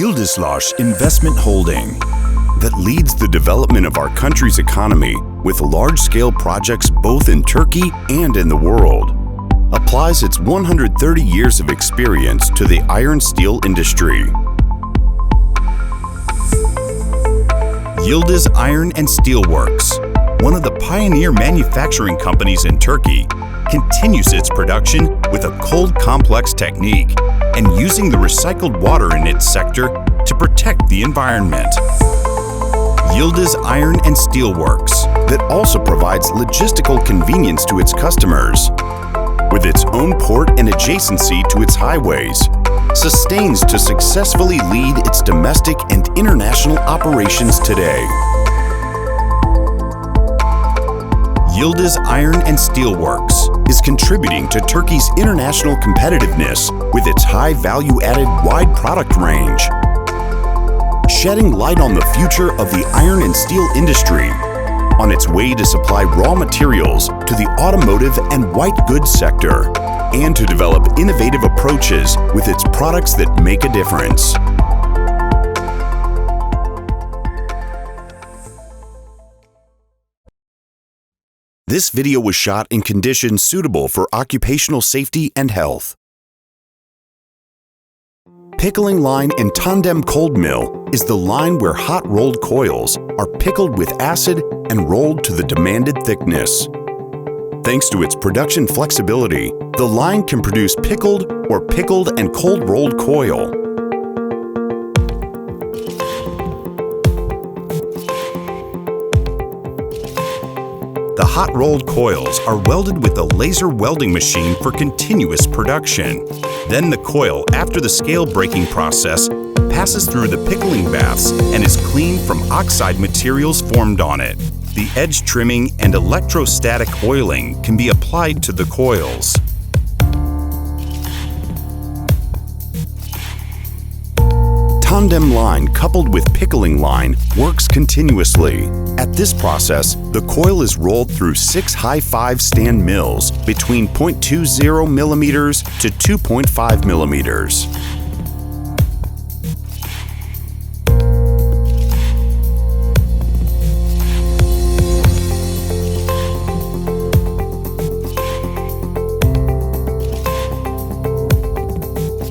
Yıldız Investment Holding, that leads the development of our country's economy with large-scale projects both in Turkey and in the world, applies its 130 years of experience to the iron steel industry. Yıldız Iron and Steel Works, one of the pioneer manufacturing companies in Turkey, continues its production with a cold complex technique and using the recycled water in its sector to protect the environment. Yıldız Iron and Steel Works, that also provides logistical convenience to its customers, with its own port and adjacency to its highways, sustains to successfully lead its domestic and international operations today. Yıldız Iron and Steel Works is contributing to Turkey's international competitiveness with its high value-added wide product range, shedding light on the future of the iron and steel industry, on its way to supply raw materials to the automotive and white goods sector, and to develop innovative approaches with its products that make a difference. This video was shot in conditions suitable for occupational safety and health. Pickling line and tandem cold mill is the line where hot rolled coils are pickled with acid and rolled to the demanded thickness. Thanks to its production flexibility, the line can produce pickled and cold rolled coil. The hot rolled coils are welded with a laser welding machine for continuous production. Then the coil, after the scale breaking process, passes through the pickling baths and is cleaned from oxide materials formed on it. The edge trimming and electrostatic oiling can be applied to the coils. Tandem line coupled with pickling line works continuously. At this process, the coil is rolled through 6 high-5 stand mills between 0.20 millimeters to 2.5 millimeters.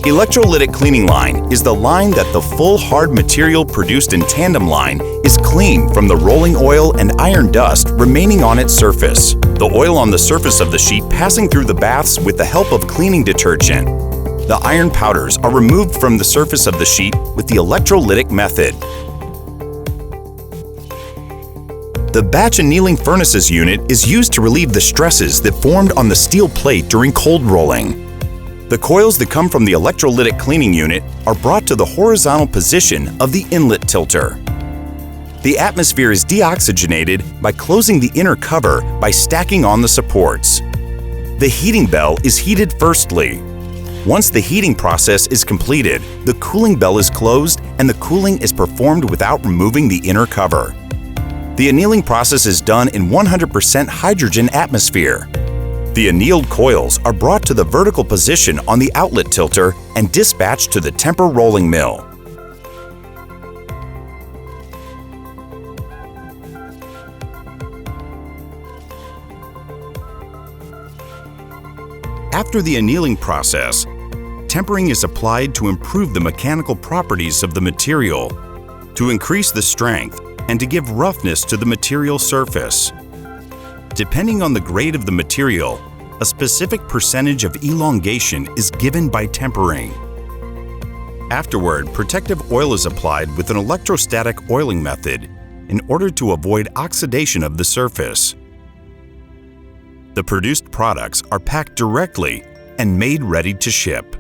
Electrolytic cleaning line is the line that the full hard material produced in tandem line is cleaned from the rolling oil and iron dust remaining on its surface. The oil on the surface of the sheet passing through the baths with the help of cleaning detergent. The iron powders are removed from the surface of the sheet with the electrolytic method. The batch annealing furnaces unit is used to relieve the stresses that formed on the steel plate during cold rolling. The coils that come from the electrolytic cleaning unit are brought to the horizontal position of the inlet tilter. The atmosphere is deoxygenated by closing the inner cover by stacking on the supports. The heating bell is heated firstly. Once the heating process is completed, the cooling bell is closed and the cooling is performed without removing the inner cover. The annealing process is done in 100% hydrogen atmosphere. The annealed coils are brought to the vertical position on the outlet tilter and dispatched to the temper rolling mill. After the annealing process, tempering is applied to improve the mechanical properties of the material, to increase the strength, and to give roughness to the material surface. Depending on the grade of the material, a specific percentage of elongation is given by tempering. Afterward, protective oil is applied with an electrostatic oiling method in order to avoid oxidation of the surface. The produced products are packed directly and made ready to ship.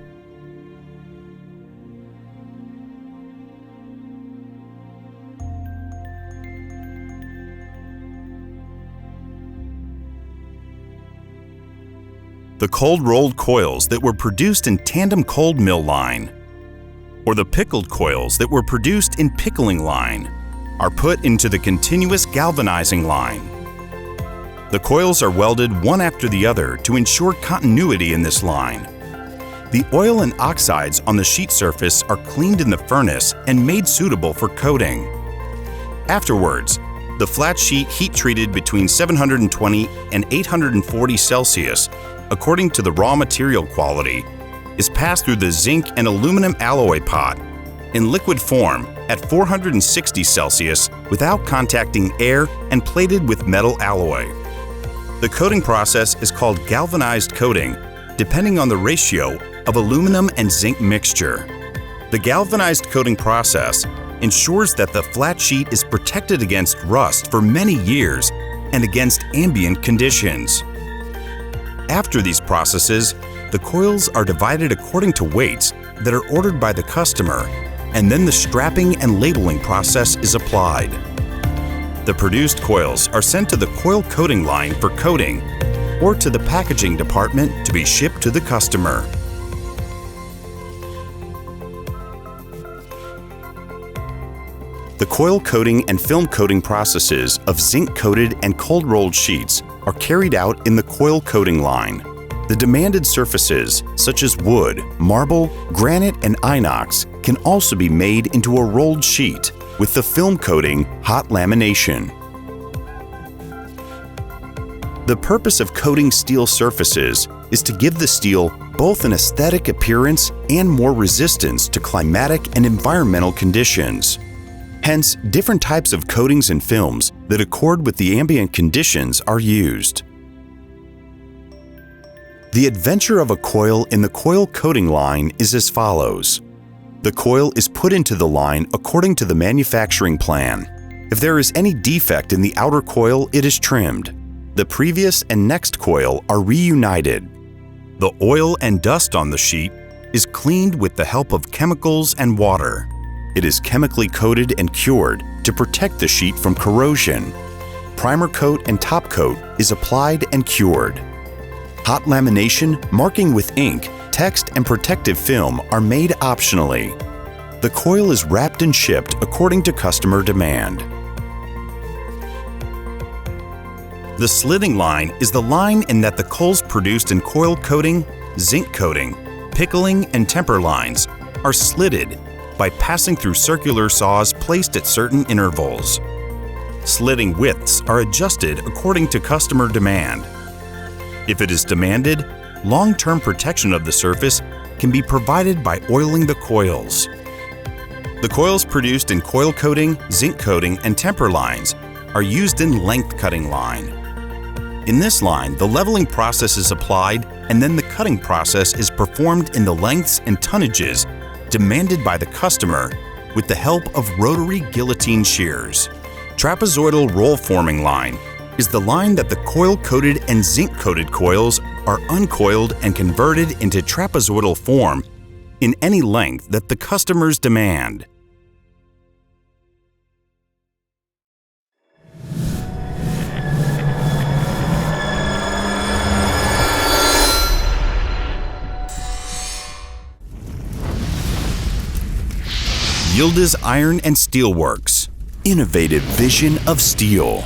The cold-rolled coils that were produced in tandem cold mill line, or the pickled coils that were produced in pickling line, are put into the continuous galvanizing line. The coils are welded one after the other to ensure continuity in this line. The oil and oxides on the sheet surface are cleaned in the furnace and made suitable for coating. Afterwards, the flat sheet heat-treated between 720 and 840 Celsius, according to the raw material quality, is passed through the zinc and aluminum alloy pot in liquid form at 460 Celsius without contacting air and plated with metal alloy. The coating process is called galvanized coating, depending on the ratio of aluminum and zinc mixture. The galvanized coating process ensures that the flat sheet is protected against rust for many years and against ambient conditions. After these processes, the coils are divided according to weights that are ordered by the customer, and then the strapping and labeling process is applied. The produced coils are sent to the coil coating line for coating or to the packaging department to be shipped to the customer. The coil coating and film coating processes of zinc-coated and cold-rolled sheets are carried out in the coil coating line. The demanded surfaces, such as wood, marble, granite, and inox, can also be made into a rolled sheet with the film coating hot lamination. The purpose of coating steel surfaces is to give the steel both an aesthetic appearance and more resistance to climatic and environmental conditions. Hence, different types of coatings and films that accord with the ambient conditions are used. The adventure of a coil in the coil coating line is as follows. The coil is put into the line according to the manufacturing plan. If there is any defect in the outer coil, it is trimmed. The previous and next coil are reunited. The oil and dust on the sheet is cleaned with the help of chemicals and water. It is chemically coated and cured to protect the sheet from corrosion. Primer coat and top coat is applied and cured. Hot lamination, marking with ink, text, and protective film are made optionally. The coil is wrapped and shipped according to customer demand. The slitting line is the line in that the coals produced in coil coating, zinc coating, pickling, and temper lines are slitted by passing through circular saws placed at certain intervals. Slitting widths are adjusted according to customer demand. If it is demanded, long-term protection of the surface can be provided by oiling the coils. The coils produced in coil coating, zinc coating, and temper lines are used in length cutting line. In this line, the leveling process is applied and then the cutting process is performed in the lengths and tonnages demanded by the customer with the help of rotary guillotine shears. Trapezoidal roll forming line is the line that the coil-coated and zinc-coated coils are uncoiled and converted into trapezoidal form in any length that the customers demand. Yıldız Iron and Steel Works. Innovative vision of steel.